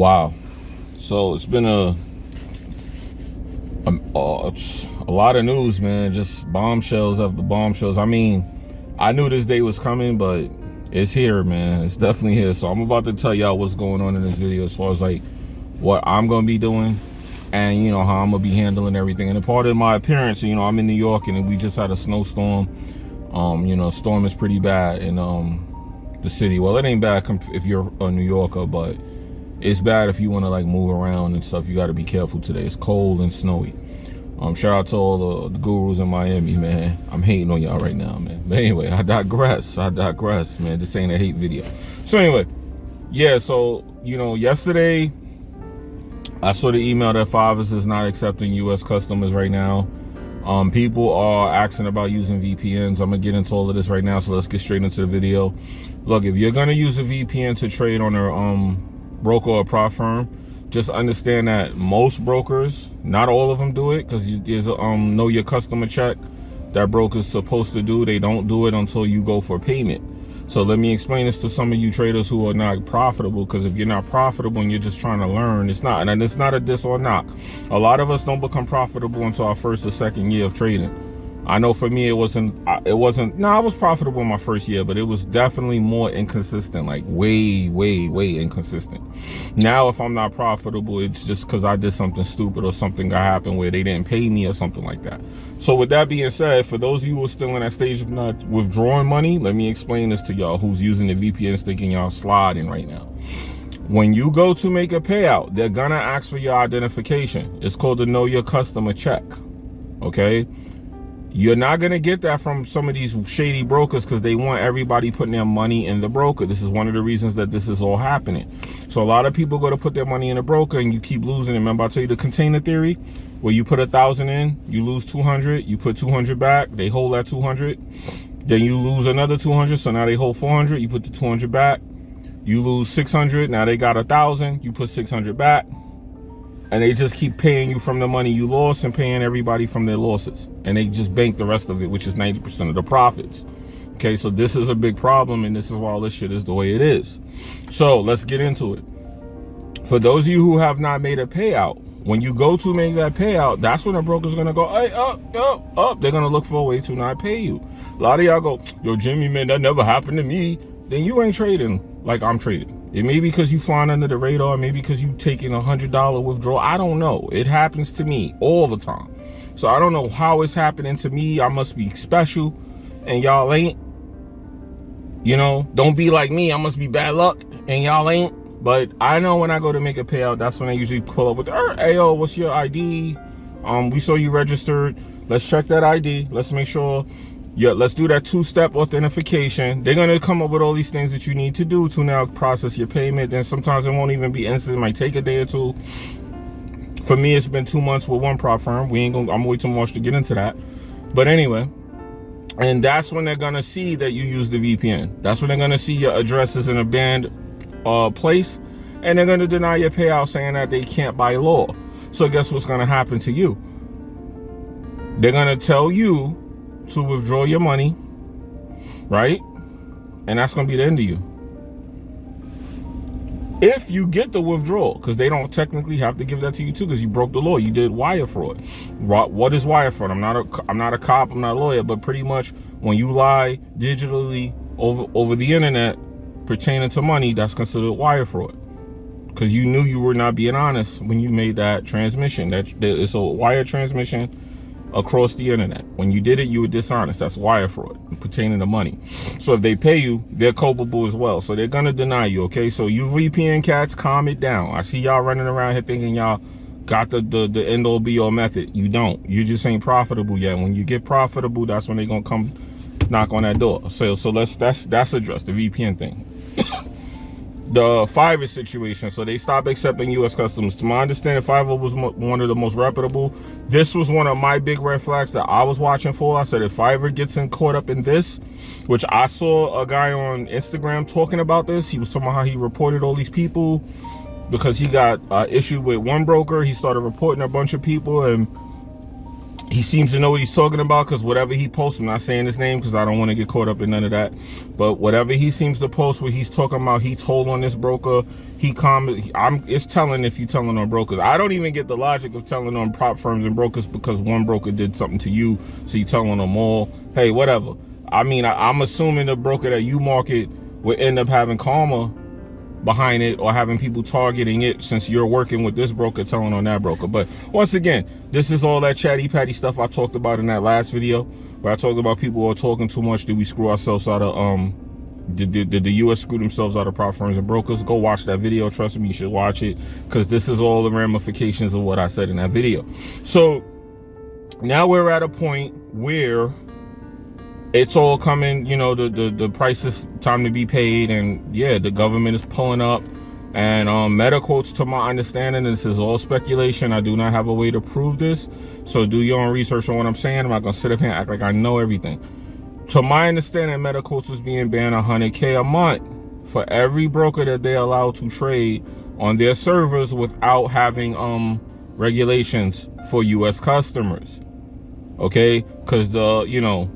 Wow. So it's been a lot of news, man. Just bombshells after bombshells. I mean, I knew this day was coming, but it's here, man. It's definitely here. So I'm about to tell y'all what's going on in this video as far as like what I'm gonna be doing and you know how I'm gonna be handling everything. And a part of my appearance, you know, I'm in New York and we just had a snowstorm. You know, storm is pretty bad in the city. Well, it ain't bad if you're a New Yorker, but it's bad if you want to like move around and stuff. You got to be careful today. It's cold and snowy. Shout out to all the gurus in Miami, man. I'm hating on y'all right now, man. But anyway, I digress, man. This ain't a hate video. So anyway, yeah, so, you know, yesterday, I saw the email that Forex is not accepting U.S. customers right now. People are asking about using VPNs. I'm going to get into all of this right now, so let's get straight into the video. Look, if you're going to use a VPN to trade on a broker or prop firm, just understand that most brokers, not all of them do it, because there's a know your customer check that broker's supposed to do. They don't do it until you go for payment. So let me explain this to some of you traders who are not profitable, because if you're not profitable and you're just trying to learn, it's not, and it's not a diss or knock. A lot of us don't become profitable until our first or second year of trading. I know for me, I was profitable in my first year, but it was definitely more inconsistent, like way inconsistent. Now, if I'm not profitable, it's just because I did something stupid or something that happened where they didn't pay me or something like that. So with that being said, for those of you who are still in that stage of not withdrawing money, let me explain this to y'all who's using the VPNs thinking y'all sliding right now. When you go to make a payout, they're gonna ask for your identification. It's called the Know Your Customer check, okay? You're not going to get that from some of these shady brokers because they want everybody putting their money in the broker. This is one of the reasons that this is all happening. So a lot of people go to put their money in a broker and you keep losing. Remember I tell you the container theory, where you put 1,000 in, you lose 200, you put 200 back, they hold that 200, then you lose another 200, so now they hold 400, you put the 200 back, you lose 600, now they got 1,000, you put 600 back. And they just keep paying you from the money you lost and paying everybody from their losses. And they just bank the rest of it, which is 90% of the profits. Okay, so this is a big problem, and this is why all this shit is the way it is. So let's get into it. For those of you who have not made a payout, when you go to make that payout, that's when the broker's gonna go, hey, up. They're gonna look for a way to not pay you. A lot of y'all go, yo, Jimmy, man, that never happened to me. Then you ain't trading like I'm trading. It may be because you flying under the radar, maybe because you taking $100 withdrawal. I don't know. It happens to me all the time. So I don't know how it's happening to me. I must be special and y'all ain't. You know, don't be like me. I must be bad luck and y'all ain't. But I know when I go to make a payout, that's when I usually pull up with, hey, yo, what's your ID? We saw you registered. Let's check that ID. Let's make sure. Yeah, let's do that two-step authentication. They're going to come up with all these things that you need to do to now process your payment. Then sometimes it won't even be instant. It might take a day or two. For me, it's been 2 months with one prop firm. I'm way too much to get into that. But anyway, and that's when they're going to see that you use the VPN. That's when they're going to see your address is in a banned place. And they're going to deny your payout saying that they can't by law. So guess what's going to happen to you? They're going to tell you to withdraw your money, right? And that's gonna be the end of you. If you get the withdrawal, because they don't technically have to give that to you too, because you broke the law. You did wire fraud. What is wire fraud? I'm not a cop, I'm not a lawyer, but pretty much when you lie digitally over the internet pertaining to money, that's considered wire fraud. Because you knew you were not being honest when you made that transmission. That it's a wire transmission across the internet. When you did it, you were dishonest. That's wire fraud pertaining to money. So if they pay you, they're culpable as well. So they're gonna deny you, okay? So you VPN cats, calm it down. I see y'all running around here thinking y'all got the end all be all method. You don't. You just ain't profitable yet. When you get profitable, that's when they're gonna come knock on that door. So that's addressed, the VPN thing. The Fiverr situation, so they stopped accepting U.S. customers. To my understanding, Fiverr was one of the most reputable. This was one of my big red flags that I was watching for. I said if Fiverr gets caught up in this, which I saw a guy on Instagram talking about this. He was talking about how he reported all these people because he got issued with one broker. He started reporting a bunch of people, and He seems to know what he's talking about, because whatever he posts, I'm not saying his name because I don't want to get caught up in none of that, but whatever he seems to post what he's talking about, he told on this broker, it's telling if you telling on brokers. I don't even get the logic of telling on prop firms and brokers because one broker did something to you, so you telling them all. Hey, whatever. I mean, I'm assuming the broker that you market would end up having karma behind it, or having people targeting it, since you're working with this broker telling on that broker. But once again, this is all that chatty patty stuff I talked about in that last video, where I talked about people who are talking too much. Did we screw ourselves out of did the US screw themselves out of prop firms and brokers? Go watch that video. Trust me, you should watch it, because this is all the ramifications of what I said in that video. So now we're at a point where it's all coming, you know, the price is time to be paid, and yeah, the government is pulling up, and Metaquotes, to my understanding, this is all speculation. I do not have a way to prove this, so do your own research on what I'm saying. I'm not gonna sit up here and act like I know everything. To my understanding, Metaquotes was being banned $100K a month for every broker that they allow to trade on their servers without having regulations for US customers. Okay, because the, you know,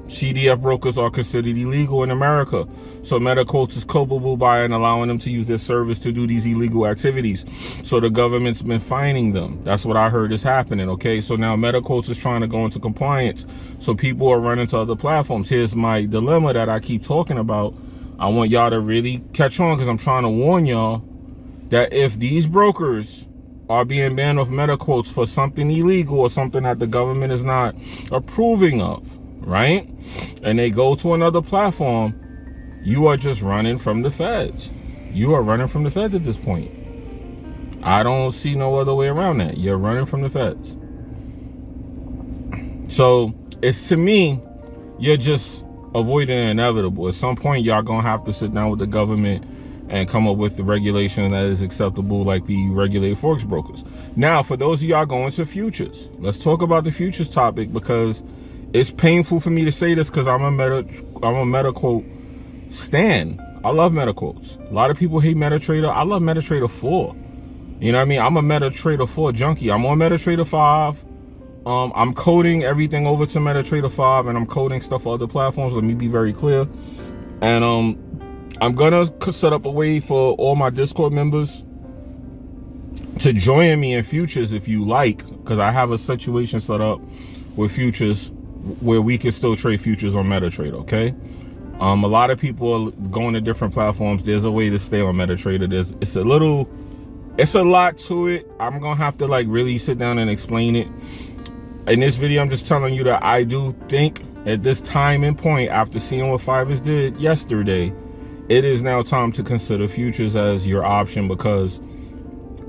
CDF brokers are considered illegal in America. So Metaquotes is culpable by allowing them to use their service to do these illegal activities. So the government's been fining them. That's what I heard is happening, okay? So now Metaquotes is trying to go into compliance. So people are running to other platforms. Here's my dilemma that I keep talking about. I want y'all to really catch on, because I'm trying to warn y'all that if these brokers are being banned off Metaquotes for something illegal or something that the government is not approving of, right, and they go to another platform, you are just running from the feds. You are running from the feds at this point. I don't see no other way around that. You're running from the feds. So it's, to me, you're just avoiding the inevitable. At some point, y'all gonna have to sit down with the government and come up with the regulation that is acceptable, like the regulated Forex brokers. Now, for those of y'all going to futures, let's talk about the futures topic, because it's painful for me to say this, because I'm a Metaquote stan. I love Metaquotes. A lot of people hate MetaTrader. I love MetaTrader 4. You know what I mean? I'm a MetaTrader 4 junkie. I'm on MetaTrader 5. I'm coding everything over to MetaTrader 5, and I'm coding stuff for other platforms. Let me be very clear. And I'm gonna set up a way for all my Discord members to join me in futures if you like, because I have a situation set up with futures where we can still trade futures on MetaTrader, okay? A lot of people are going to different platforms. There's a way to stay on MetaTrader. It's a lot to it. I'm gonna have to like really sit down and explain it. In this video, I'm just telling you that I do think at this time and point, after seeing what Fivers did yesterday, it is now time to consider futures as your option, because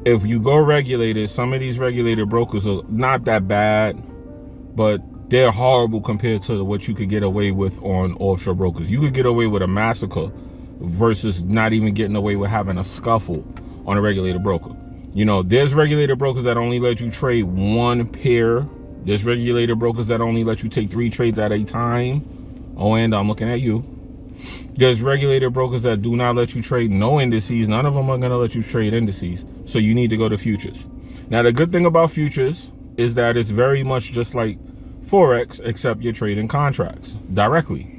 if you go regulated, some of these regulated brokers are not that bad, but they're horrible compared to what you could get away with on offshore brokers. You could get away with a massacre versus not even getting away with having a scuffle on a regulated broker. You know, there's regulated brokers that only let you trade one pair. There's regulated brokers that only let you take 3 trades at a time. Oh, and I'm looking at you. There's regulated brokers that do not let you trade no indices. None of them are going to let you trade indices. So you need to go to futures. Now, the good thing about futures is that it's very much just like Forex, except you're trading contracts directly.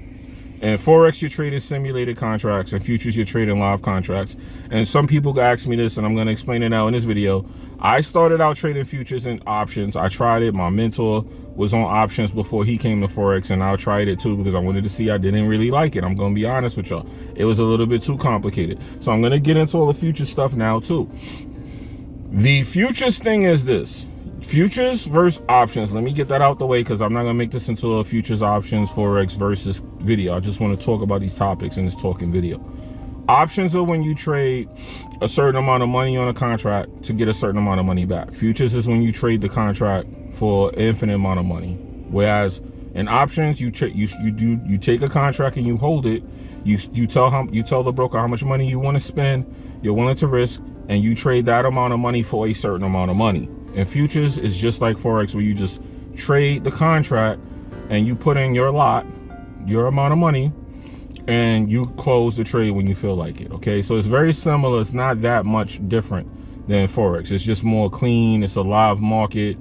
And Forex, you're trading simulated contracts, and futures, you're trading live contracts. And some people ask me this, and I'm going to explain it now in this video. I started out trading futures and options. I tried it. My mentor was on options before he came to Forex, and I tried it too because I wanted to see. I didn't really like it. I'm going to be honest with y'all. It was a little bit too complicated. So I'm going to get into all the futures stuff now too. The futures thing is this. Futures versus options. Let me get that out the way, because I'm not going to make this into a futures options Forex versus video. I just want to talk about these topics in this talking video. Options are when you trade a certain amount of money on a contract to get a certain amount of money back. Futures is when you trade the contract for an infinite amount of money. Whereas in options, you take a contract and you hold it. You tell the broker how much money you want to spend, you're willing to risk, and you trade that amount of money for a certain amount of money. And futures is just like Forex, where you just trade the contract and you put in your lot, your amount of money, and you close the trade when you feel like it. Okay, so it's very similar. It's not that much different than Forex. It's just more clean. It's a live market.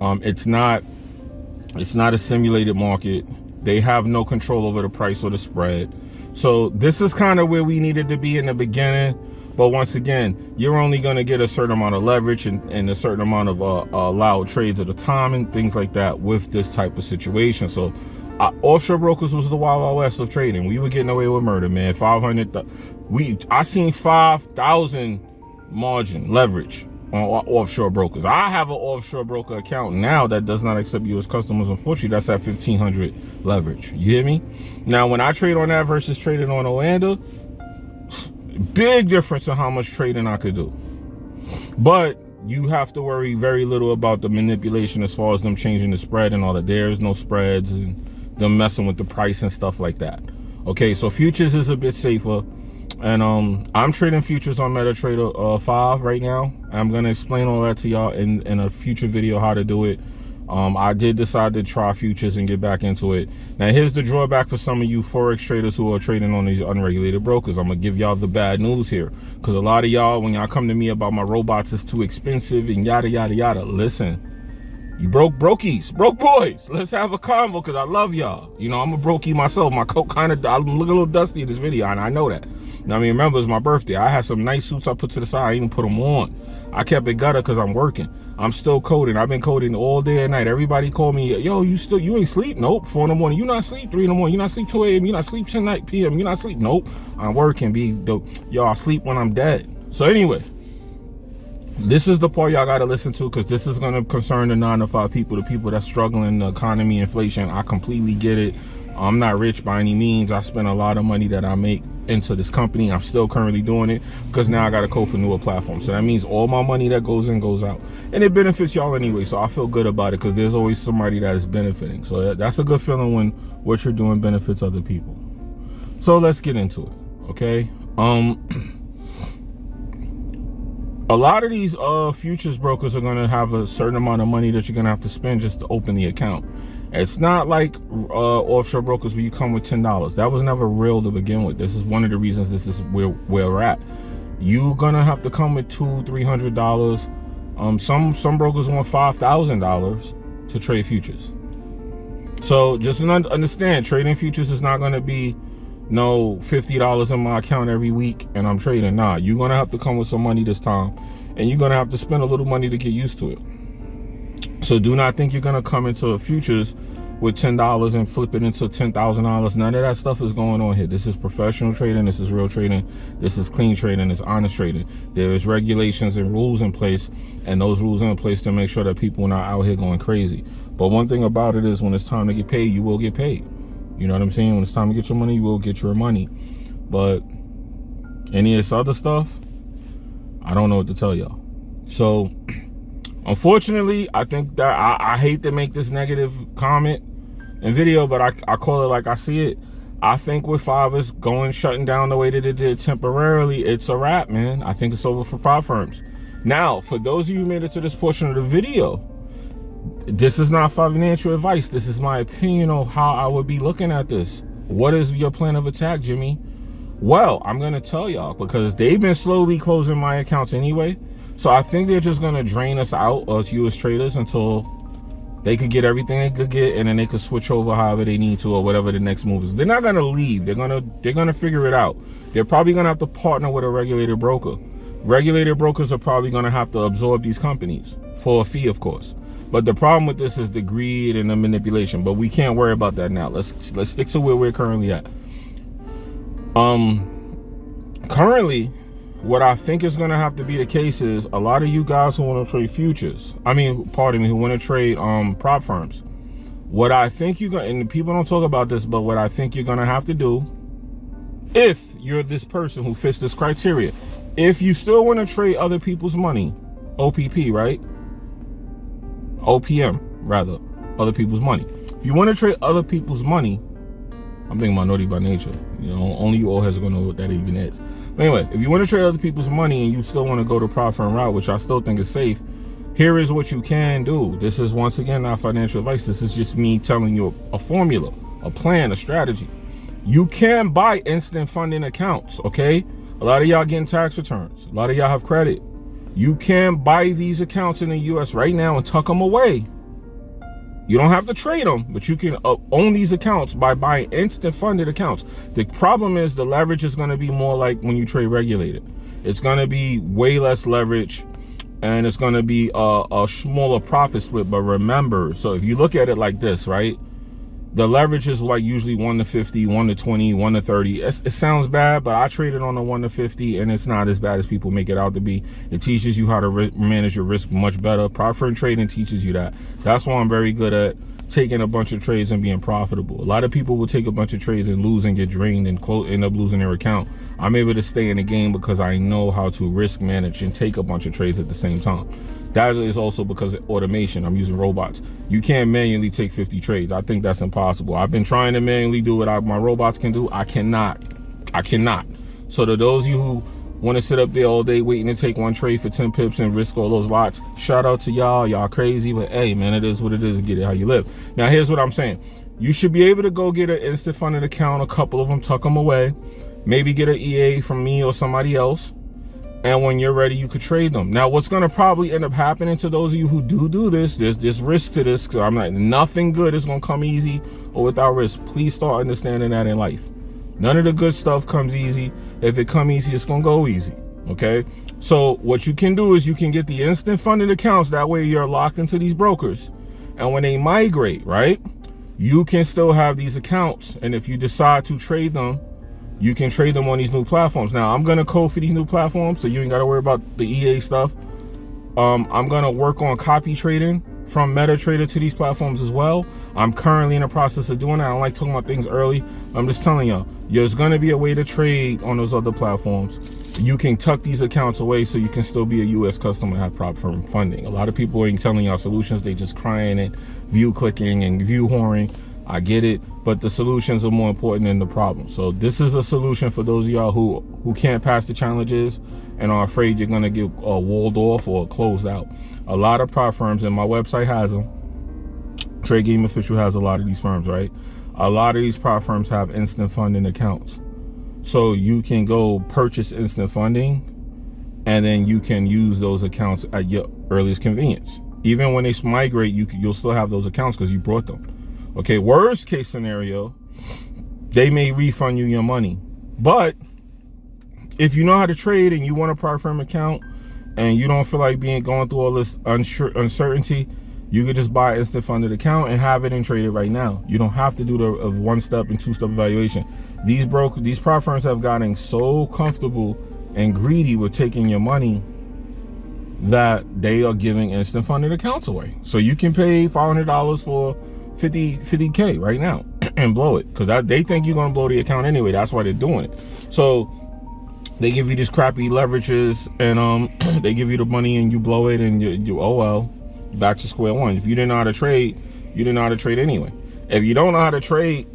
It's not It's not a simulated market. They have no control over the price or the spread. So this is kind of where we needed to be in the beginning. But once again, you're only going to get a certain amount of leverage and a certain amount of allowed trades at a time and things like that with this type of situation. So offshore brokers was the wild west of trading. We were getting away with murder, man. 500. I seen 5,000 margin leverage on offshore brokers. I have an offshore broker account now that does not accept U.S. customers. Unfortunately, that's at 1,500 leverage. You hear me? Now, when I trade on that versus trading on Oanda, big difference in how much trading I could do. But you have to worry very little about the manipulation as far as them changing the spread and all that. There's no spreads and them messing with the price and stuff like that. Okay, so futures is a bit safer. And I'm trading futures on MetaTrader 5 right now. I'm going to explain all that to y'all in a future video how to do it. I did decide to try futures and get back into it. Now, here's the drawback for some of you Forex traders who are trading on these unregulated brokers. I'm going to give y'all the bad news here. Because a lot of y'all, when y'all come to me about my robots, it's too expensive and yada, yada, yada. Listen, you broke brokies, broke boys. Let's have a convo because I love y'all. You know, I'm a brokey myself. My coat I'm looking a little dusty in this video, and I know that. Now, I mean, remember, it's my birthday. I had some nice suits I put to the side. I even put them on. I kept it gutter because I'm working. I'm still coding. I've been coding all day and night. Everybody call me, yo, you ain't sleep? Nope. 4 in the morning. You not sleep? 3 in the morning. You not sleep 2 a.m. You not sleep 10 p.m. You not sleep? Nope. I'm working. Yo, I sleep when I'm dead. So anyway, this is the part y'all got to listen to because this is going to concern the 9 to 5 people, the people that's struggling in the economy, inflation. I completely get it. I'm not rich by any means. I spend a lot of money that I make into this company. I'm still currently doing it because now I got to code for newer platforms. So that means all my money that goes in goes out. And it benefits y'all anyway. So I feel good about it because there's always somebody that is benefiting. So that's a good feeling when what you're doing benefits other people. So let's get into it. Okay. A lot of these futures brokers are going to have a certain amount of money that you're going to have to spend just to open the account. It's not like offshore brokers where you come with $10. That was never real to begin with. This is one of the reasons this is where we're at. You're going to have to come with $200-300. Some brokers want $5,000 to trade futures. So just understand, trading futures is not going to be no $50 in my account every week and I'm trading. Nah, you're going to have to come with some money this time and you're going to have to spend a little money to get used to it. So do not think you're going to come into futures with $10 and flip it into $10,000. None of that stuff is going on here. This is professional trading. This is real trading. This is clean trading. It's honest trading. There is regulations and rules in place, and those rules are in place to make sure that people are not out here going crazy. But one thing about it is when it's time to get paid, you will get paid. You know what I'm saying? When it's time to get your money, you will get your money. But any of this other stuff, I don't know what to tell y'all. So unfortunately, I think that I hate to make this negative comment and video, but I call it like I see it. I think with Fiverr's shutting down the way that it did temporarily, it's a wrap, man. I think it's over for prop firms. Now, for those of you who made it to this portion of the video, this is not financial advice. This is my opinion on how I would be looking at this. What is your plan of attack, Jimmy? Well, I'm going to tell y'all because they've been slowly closing my accounts anyway. So I think they're just going to drain us out as U.S. traders until they could get everything they could get, and then they could switch over however they need to or whatever the next move is. They're not going to leave. They're going to figure it out. They're probably going to have to partner with a regulated broker. Regulated brokers are probably going to have to absorb these companies for a fee, of course. But the problem with this is the greed and the manipulation. But we can't worry about that now. Let's stick to where we're currently at. Currently, what I think is going to have to be the case is a lot of you guys who want to trade futures, who want to trade prop firms. What I think and people don't talk about this, but what I think you're going to have to do, if you're this person who fits this criteria, if you still want to trade other people's money, OPP, right? OPM, rather, other people's money. If you want to trade other people's money, I'm thinking minority by nature. You know, only you old heads are going to know what that even is. But anyway, if you want to trade other people's money and you still want to go the prop firm route, which I still think is safe, here is what you can do. This is, once again, not financial advice. This is just me telling you a formula, a plan, a strategy. You can buy instant funding accounts, okay? A lot of y'all getting tax returns. A lot of y'all have credit. You can buy these accounts in the U.S. right now and tuck them away. You don't have to trade them, but you can own these accounts by buying instant funded accounts. The problem is the leverage is going to be more like when you trade regulated. It's going to be way less leverage, and it's going to be a smaller profit split. But remember, so if you look at it like this, right? The leverage is like usually 1 to 50, 1 to 20, 1 to 30. It sounds bad, but I traded on the 1 to 50, and it's not as bad as people make it out to be. It teaches you how to manage your risk much better. Profit trading teaches you that. That's why I'm very good at taking a bunch of trades and being profitable. A lot of people will take a bunch of trades and lose and get drained and end up losing their account. I'm able to stay in the game because I know how to risk manage and take a bunch of trades at the same time. That is also because of automation. I'm using robots. You can't manually take 50 trades. I think that's impossible. I've been trying to manually do what my robots can do. I cannot. So to those of you who want to sit up there all day waiting to take one trade for 10 pips and risk all those lots, shout out to y'all. Y'all crazy, but hey, man, it is what it is. Get it how you live. Now, here's what I'm saying. You should be able to go get an instant funded account, a couple of them, tuck them away. Maybe get an EA from me or somebody else. And when you're ready, you could trade them. Now, what's going to probably end up happening to those of you who do this, there's risk to this, because I'm like, nothing good is going to come easy or without risk. Please start understanding that in life. None of the good stuff comes easy. If it come easy, it's going to go easy. Okay? So what you can do is you can get the instant funded accounts. That way you're locked into these brokers. And when they migrate, right, you can still have these accounts. And if you decide to trade them, you can trade them on these new platforms. Now, I'm going to code for these new platforms, so you ain't got to worry about the EA stuff. I'm going to work on copy trading from MetaTrader to these platforms as well. I'm currently in the process of doing that. I don't like talking about things early. I'm just telling y'all, there's going to be a way to trade on those other platforms. You can tuck these accounts away so you can still be a U.S. customer and have proper funding. A lot of people ain't telling y'all solutions. They just crying and view clicking and view whoring. I get it, but the solutions are more important than the problem. So this is a solution for those of y'all who can't pass the challenges and are afraid you're going to get walled off or closed out. A lot of prop firms, and my website has them. Trade Game Official has a lot of these firms, right? A lot of these prop firms have instant funding accounts. So you can go purchase instant funding, and then you can use those accounts at your earliest convenience. Even when they migrate, you'll still have those accounts because you brought them. Okay, worst case scenario, they may refund you your money. But if you know how to trade and you want a prop firm account and you don't feel like going through all this uncertainty, you could just buy an instant funded account and have it and trade it right now. You don't have to do the one-step and two-step evaluation. These prop firms have gotten so comfortable and greedy with taking your money that they are giving instant funded accounts away. So you can pay $500 for 50K right now and blow it, because they think you're gonna blow the account anyway. That's why they're doing it. So they give you these crappy leverages, and they give you the money and you blow it, and you oh well, back to square one. If you didn't know how to trade, you didn't know how to trade anyway. If you don't know how to trade,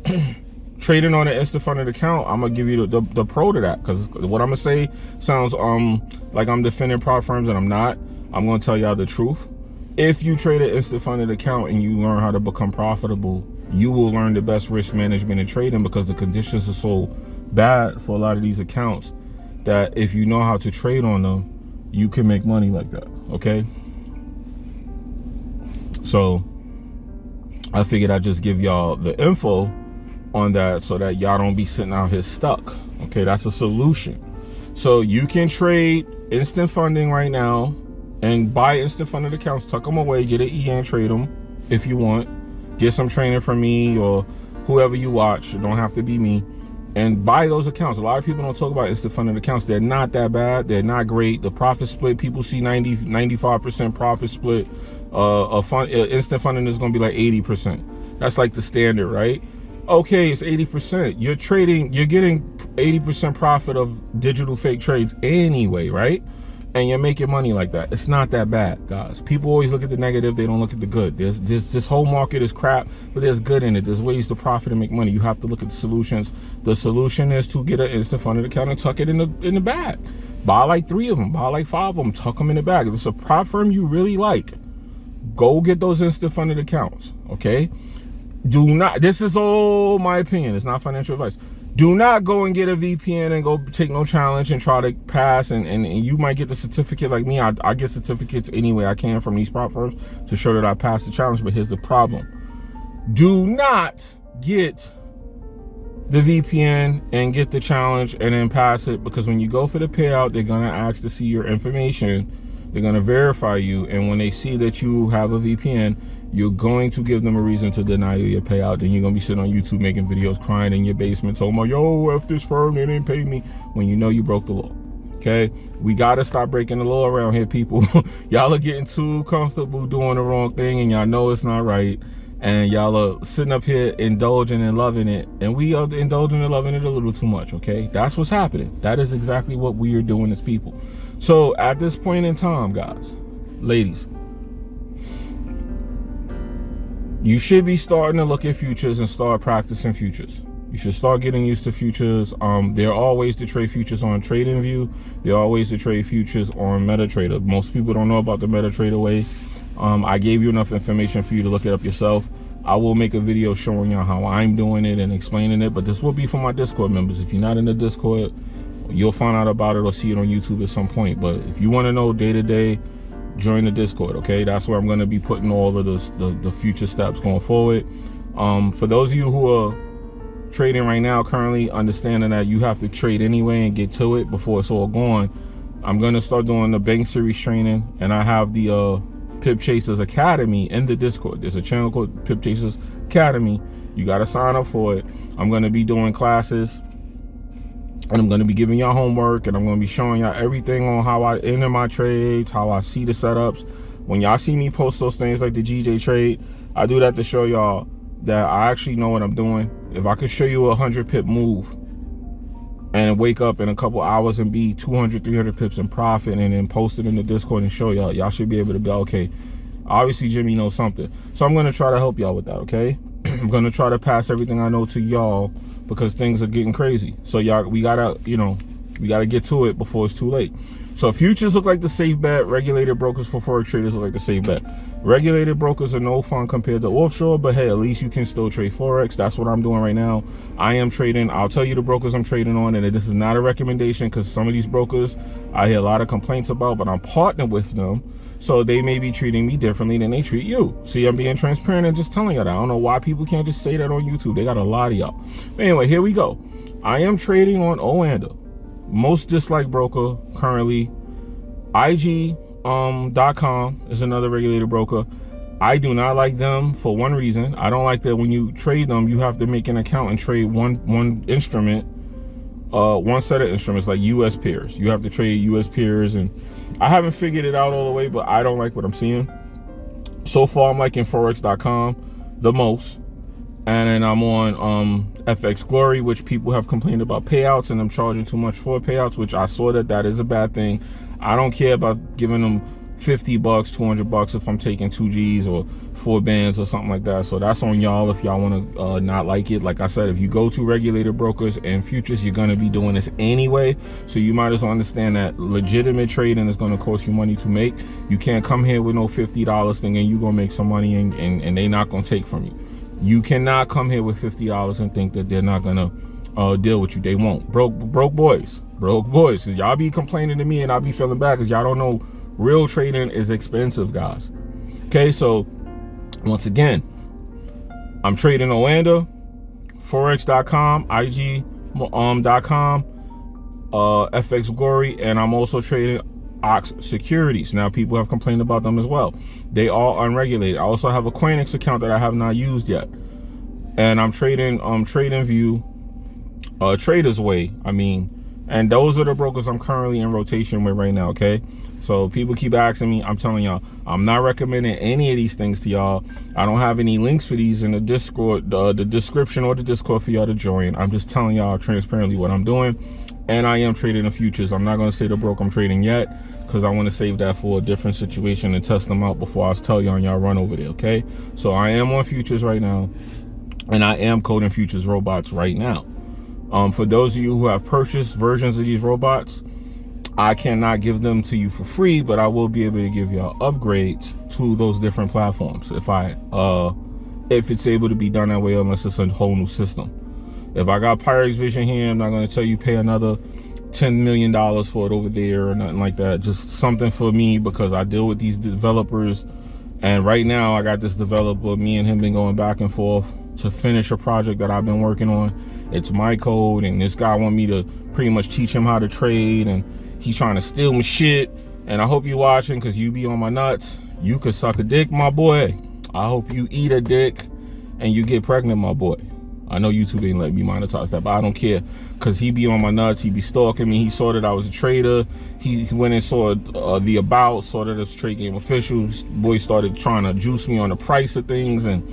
trading on an instant funded account, I'm gonna give you the pro to that, because what I'm gonna say sounds like I'm defending prop firms, and I'm not. I'm gonna tell y'all the truth. If you trade an instant funded account and you learn how to become profitable, you will learn the best risk management and trading, because the conditions are so bad for a lot of these accounts that if you know how to trade on them, you can make money like that. Okay? So I figured I'd just give y'all the info on that so that y'all don't be sitting out here stuck. Okay, that's a solution. So you can trade instant funding right now and buy instant funded accounts, tuck them away, get an EA and trade them if you want. Get some training from me or whoever you watch. It don't have to be me. And buy those accounts. A lot of people don't talk about instant funded accounts. They're not that bad. They're not great. The profit split, people see 95% profit split. Instant funding is going to be like 80%. That's like the standard, right? Okay, it's 80%. You're getting 80% profit of digital fake trades anyway, right? And you're making money like that. It's not that bad, guys. People always look at the negative. They don't look at the good. This whole market is crap, but there's good in it. There's ways to profit and make money. You have to look at the solutions. The solution is to get an instant funded account and tuck it in the bag. Buy like 3 of them. Buy like 5 of them. Tuck them in the bag. If it's a prop firm you really like, go get those instant funded accounts, okay? Do not, this is all my opinion. It's not financial advice. Do not go and get a VPN and go take no challenge and try to pass, and you might get the certificate like me. I get certificates anyway I can from these prop firms to show that I passed the challenge, but here's the problem. Do not get the VPN and get the challenge and then pass it, because when you go for the payout, they're gonna ask to see your information. They're gonna verify you, and when they see that you have a VPN, you're going to give them a reason to deny you your payout. Then you're gonna be sitting on YouTube making videos crying in your basement, talking about, yo, F this firm, they didn't pay me, when you know you broke the law. Okay, we gotta stop breaking the law around here, people. Y'all are getting too comfortable doing the wrong thing, and y'all know it's not right. And y'all are sitting up here indulging and loving it, and we are indulging and loving it a little too much. Okay, that's what's happening. That is exactly what we are doing as people. So at this point in time, guys, ladies, you should be starting to look at futures and start practicing futures. You should start getting used to futures. There are ways to trade futures on TradingView. There are ways to trade futures on MetaTrader. Most people don't know about the MetaTrader way. I gave you enough information for you to look it up yourself. I will make a video showing y'all how I'm doing it and explaining it, but this will be for my Discord members. If you're not in the Discord, you'll find out about it or see it on YouTube at some point. But if you want to know day to day, join the Discord, okay? That's where I'm going to be putting all of the future steps going forward. For those of you who are trading right now, currently understanding that you have to trade anyway and get to it before it's all gone, I'm going to start doing the bank series training, and I have the Pip Chasers Academy in the Discord. There's a channel called Pip Chasers Academy. You got to sign up for it. I'm going to be doing classes, and I'm going to be giving y'all homework, and I'm going to be showing y'all everything on how I enter my trades, how I see the setups. When y'all see me post those things like the GJ trade, I do that to show y'all that I actually know what I'm doing. If I could show you a 100 pip move and wake up in a couple hours and be 200, 300 pips in profit, and then post it in the Discord and show y'all, y'all should be able to be, okay, obviously Jimmy knows something. So I'm going to try to help y'all with that, okay? I'm going to try to pass everything I know to y'all, because things are getting crazy. So y'all, we gotta, we gotta get to it before it's too late. So futures look like the safe bet. Regulated brokers for Forex traders look like the safe bet. Regulated brokers are no fun compared to offshore, but hey, at least you can still trade Forex. That's what I'm doing right now. I am trading. I'll tell you the brokers I'm trading on, and this is not a recommendation, because some of these brokers I hear a lot of complaints about, but I'm partnered with them, so they may be treating me differently than they treat you. See, I'm being transparent and just telling y'all that. I don't know why people can't just say that on YouTube. They got a lot of y'all. Anyway, here we go. I am trading on Oanda, most disliked broker currently. IG.com is another regulated broker. I do not like them for one reason. I don't like that when you trade them, you have to make an account and trade one instrument, one set of instruments, like US pairs. You have to trade US pairs, and I haven't figured it out all the way, but I don't like what I'm seeing. So far, I'm liking Forex.com the most. And then I'm on FX Glory, which people have complained about payouts, and I'm charging too much for payouts, which I saw that is a bad thing. I don't care about giving them $50, $200 if I'm taking 2Gs or 4 bands or something like that. So that's on y'all if y'all want to not like it. Like I said, if you go to regulated brokers and futures, you're going to be doing this anyway. So you might as well understand that legitimate trading is going to cost you money to make. You can't come here with no $50 thing and you're going to make some money, and they're not going to take from you. You cannot come here with $50 and think that they're not gonna deal with you. They won't. Broke boys. Cause y'all be complaining to me and I'll be feeling bad because y'all don't know real trading is expensive, guys. Okay, so once again, I'm trading Oanda, Forex.com, IG.com, FX Glory, and I'm also trading Ox Securities. Now, people have complained about them as well. They are unregulated. I also have a Coinex account that I have not used yet, and I'm trading TradingView, Traders Way. And those are the brokers I'm currently in rotation with right now. Okay, so people keep asking me. I'm telling y'all, I'm not recommending any of these things to y'all. I don't have any links for these in the Discord, the description or the Discord for y'all to join. I'm just telling y'all transparently what I'm doing. And I am trading the futures. I'm not going to say the broker I'm trading yet, because I want to save that for a different situation and test them out before I tell y'all and y'all run over there, okay? So I am on futures right now, and I am coding futures robots right now. For those of you who have purchased versions of these robots, I cannot give them to you for free, but I will be able to give y'all upgrades to those different platforms if it's able to be done that way, unless it's a whole new system. If I got Pyrex Vision here, I'm not going to tell you pay another $10 million for it over there or nothing like that. Just something for me, because I deal with these developers And right now I got this developer, me and him been going back and forth to finish a project that I've been working on. It's my code, and this guy want me to pretty much teach him how to trade, and he's trying to steal my shit. And I hope you watching, because you be on my nuts. You could suck a dick, my boy. I hope you eat a dick and you get pregnant, my boy. I know YouTube ain't let me monetize that, but I don't care, because he be on my nuts. He be stalking me. He saw that I was a trader. He went and saw the about, saw that it's Trade Game Official. Boy started trying to juice me on the price of things, and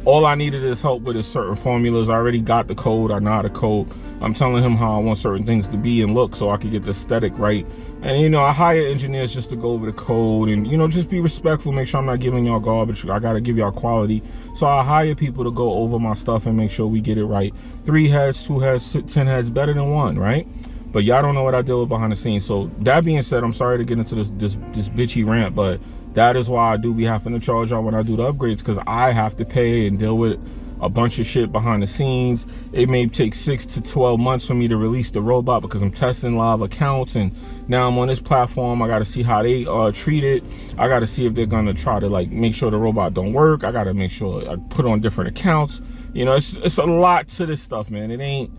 all I needed is help with is certain formulas. I already got the code. I know how to code. I'm telling him how I want certain things to be and look so I can get the aesthetic right. And, you know, I hire engineers just to go over the code and, you know, just be respectful, make sure I'm not giving y'all garbage. I got to give y'all quality. So I hire people to go over my stuff and make sure we get it right. 3 heads, 2 heads, 10 heads, better than 1, right? But y'all don't know what I deal with behind the scenes. So that being said, I'm sorry to get into this bitchy rant, but that is why I do be having to charge y'all when I do the upgrades, because I have to pay and deal with a bunch of shit behind the scenes. It may take 6 to 12 months for me to release the robot, because I'm testing live accounts, and now I'm on this platform. I got to see how they treat it. I got to see if they're gonna try to like make sure the robot don't work. I got to make sure I put on different accounts. You know, it's a lot to this stuff, man. It ain't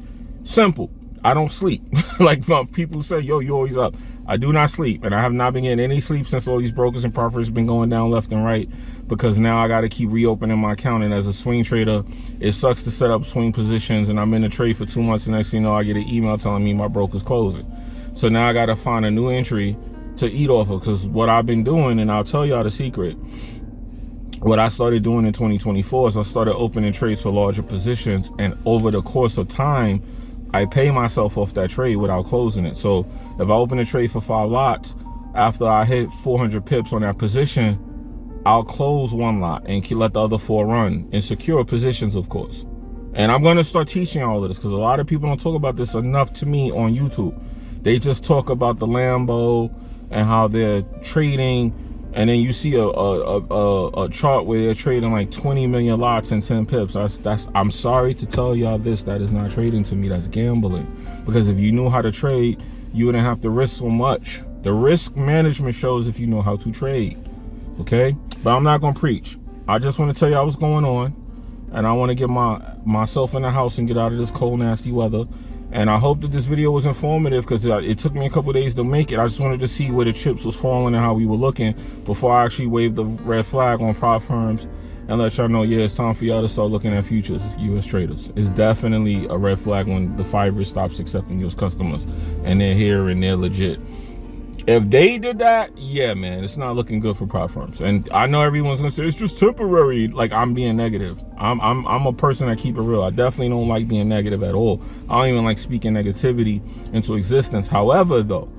simple. I don't sleep. Like people say, yo, you always up. I do not sleep, and I have not been getting any sleep since all these brokers and profits been going down left and right, because now I got to keep reopening my account. And as a swing trader, it sucks to set up swing positions, and I'm in a trade for 2 months, and next thing you know, I get an email telling me my broker's closing. So now I got to find a new entry to eat off of, because what I've been doing, and I'll tell y'all the secret, what I started doing in 2024 is I started opening trades for larger positions, and over the course of time, I pay myself off that trade without closing it. So if I open a trade for 5 lots, after I hit 400 pips on that position, I'll close 1 lot and let the other 4 run in secure positions, of course. And I'm going to start teaching all of this, because a lot of people don't talk about this enough to me on YouTube. They just talk about the Lambo and how they're trading, and then you see a chart where they're trading like 20 million lots in 10 pips. I'm sorry to tell y'all this, that is not trading to me. That's gambling. Because if you knew how to trade, you wouldn't have to risk so much. The risk management shows if you know how to trade. Okay? But I'm not gonna preach. I just want to tell y'all what's going on, and I want to get myself in the house and get out of this cold, nasty weather. And I hope that this video was informative, because it took me a couple days to make it. I just wanted to see where the chips was falling and how we were looking before I actually waved the red flag on prop firms and let y'all know, yeah, it's time for y'all to start looking at futures, US traders. It's definitely a red flag when the Fiverr stops accepting US customers and they're here and they're legit. If they did that, yeah, man, it's not looking good for prop firms. And I know everyone's gonna say it's just temporary. Like, I'm being negative. I'm a person that keep it real. I definitely don't like being negative at all. I don't even like speaking negativity into existence. However, though,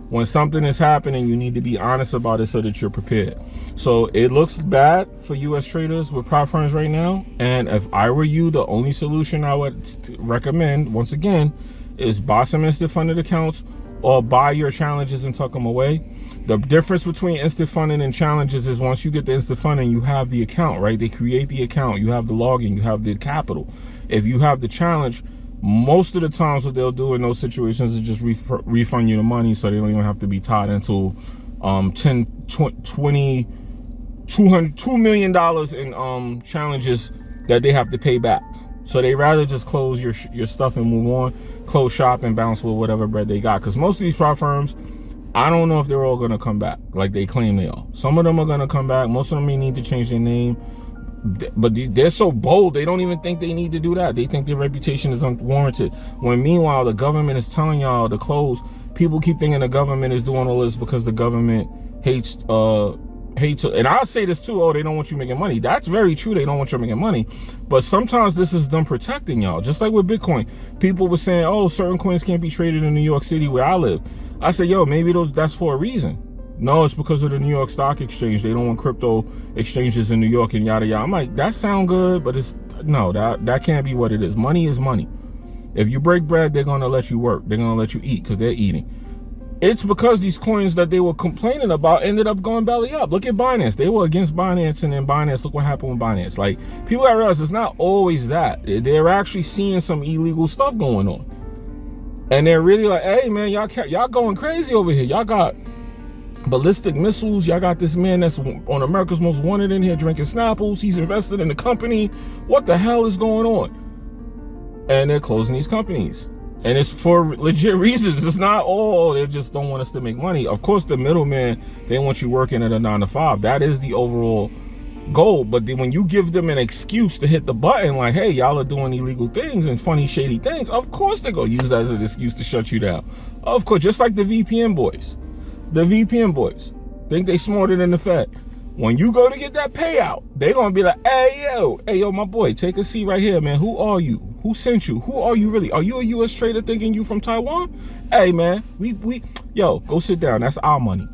when something is happening, you need to be honest about it so that you're prepared. So it looks bad for US traders with prop firms right now. And if I were you, the only solution I would recommend, once again, is buy some instant funded accounts, or buy your challenges and tuck them away. The difference between instant funding and challenges is once you get the instant funding, you have the account, right? They create the account, you have the login, you have the capital. If you have the challenge, most of the times what they'll do in those situations is just refund you the money, so they don't even have to be tied into 10, 20, $2 million in challenges that they have to pay back. So they rather just close your stuff and move on, close shop and bounce with whatever bread they got. Because most of these prop firms, I don't know if they're all going to come back like they claim they are. Some of them are going to come back. Most of them may need to change their name. But they're so bold, they don't even think they need to do that. They think their reputation is unwarranted. When meanwhile, the government is telling y'all to close. People keep thinking the government is doing all this because the government hates, and I'll say this too, oh, they don't want you making money. That's very true, they don't want you making money. But sometimes this is them protecting y'all. Just like with Bitcoin. People were saying, oh, certain coins can't be traded in New York City where I live. I said, yo, maybe that's for a reason. No, it's because of the New York Stock Exchange. They don't want crypto exchanges in New York and yada yada. I'm like, that sound good, but that can't be what it is. Money is money. If you break bread, they're gonna let you work. They're gonna let you eat because they're eating. It's because these coins that they were complaining about ended up going belly up. Look at Binance. They were against Binance, and then Binance, look what happened with Binance. Like, people gotta realize it's not always that. They're actually seeing some illegal stuff going on. And they're really like, hey man, y'all going crazy over here. Y'all got ballistic missiles. Y'all got this man that's on America's Most Wanted in here drinking Snapples. He's invested in the company. What the hell is going on? And they're closing these companies. And it's for legit reasons. It's not all, they just don't want us to make money. Of course, the middleman, they want you working at a 9 to 5. That is the overall goal. But then when you give them an excuse to hit the button, like, hey, y'all are doing illegal things and funny, shady things, of course they're going to use that as an excuse to shut you down. Of course, just like the VPN boys. The VPN boys think they smarter than the Fed. When you go to get that payout, they going to be like, hey, yo, my boy, take a seat right here, man. Who are you? Who sent you? Who are you really? Are you a U.S. trader thinking you from Taiwan? Hey, man, yo, go sit down. That's our money.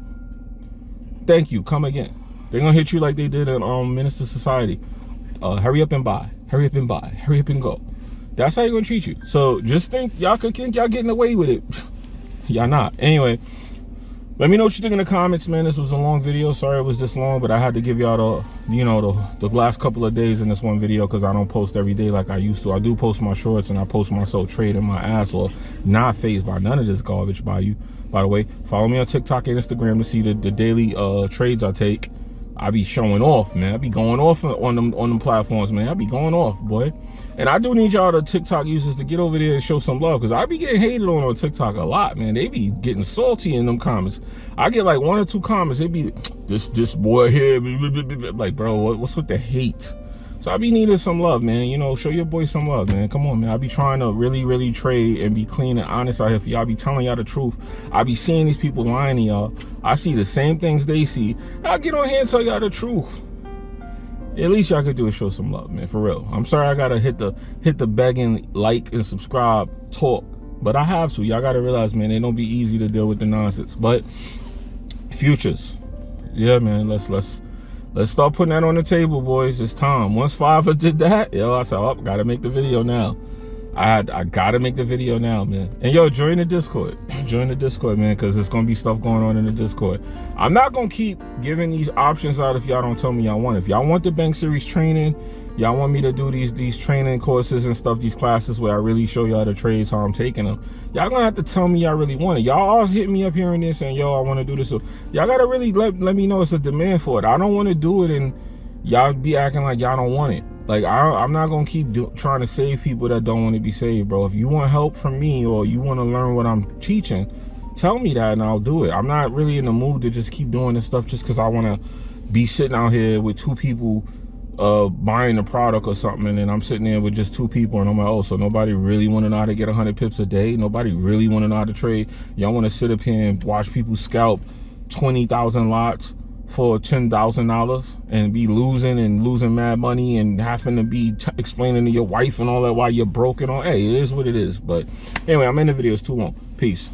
Thank you. Come again. They're going to hit you like they did in Minister Society. Hurry up and buy. Hurry up and buy. Hurry up and go. That's how they're going to treat you. So just think y'all could think y'all getting away with it. Y'all not. Anyway, let me know what you think in the comments, man. This was a long video. Sorry it was this long, but I had to give y'all the last couple of days in this one video because I don't post every day like I used to. I do post my shorts and I post myself trading my ass off. Not fazed by none of this garbage by you. By the way, follow me on TikTok and Instagram to see the daily trades I take. I be showing off, man. I be going off on them platforms, man. I be going off, boy. And I do need y'all, the TikTok users, to get over there and show some love, because I be getting hated on TikTok a lot, man. They be getting salty in them comments. I get like 1 or 2 comments. They be this boy here, like, bro, what's with the hate? So I be needing some love, man. You know, show your boy some love, man. Come on, man. I be trying to really trade and be clean and honest out here for y'all. I be telling y'all the truth. I be seeing these people lying to y'all. I see the same things they see. I'll get on here and tell y'all the truth. At least y'all could do is show some love, man, for real. I'm sorry I gotta hit the begging, like, and subscribe talk, but I have to. Y'all gotta realize, man, it don't be easy to deal with the nonsense. But futures, yeah, man, let's start putting that on the table, boys. It's time. Once Fiverr did that, yo, I said, oh, gotta make the video now. I gotta make the video now, man. And yo, join the Discord. Join the Discord, man, because there's gonna be stuff going on in the Discord. I'm not gonna keep giving these options out if y'all don't tell me y'all want. If y'all want the Bank Series training, y'all want me to do these training courses and stuff, these classes where I really show y'all the trades, how I'm taking them, y'all gonna have to tell me y'all really want it. Y'all all hit me up here and there saying, yo, I want to do this. So y'all gotta really let me know it's a demand for it. I don't want to do it and y'all be acting like y'all don't want it. Like, I'm not gonna keep trying to save people that don't want to be saved, bro. If you want help from me or you want to learn what I'm teaching, tell me that and I'll do it. I'm not really in the mood to just keep doing this stuff just because I want to be sitting out here with 2 people buying a product or something, and then I'm sitting there with just 2 people and I'm like, oh, so nobody really want to know how to get 100 pips a day? Nobody really want to know how to trade? Y'all want to sit up here and watch people scalp 20,000 lots for $10,000 and be losing mad money and having to be explaining to your wife and all that why you're broke and all? Hey, it is what it is. But anyway, I'm in the video. It's too long. Peace.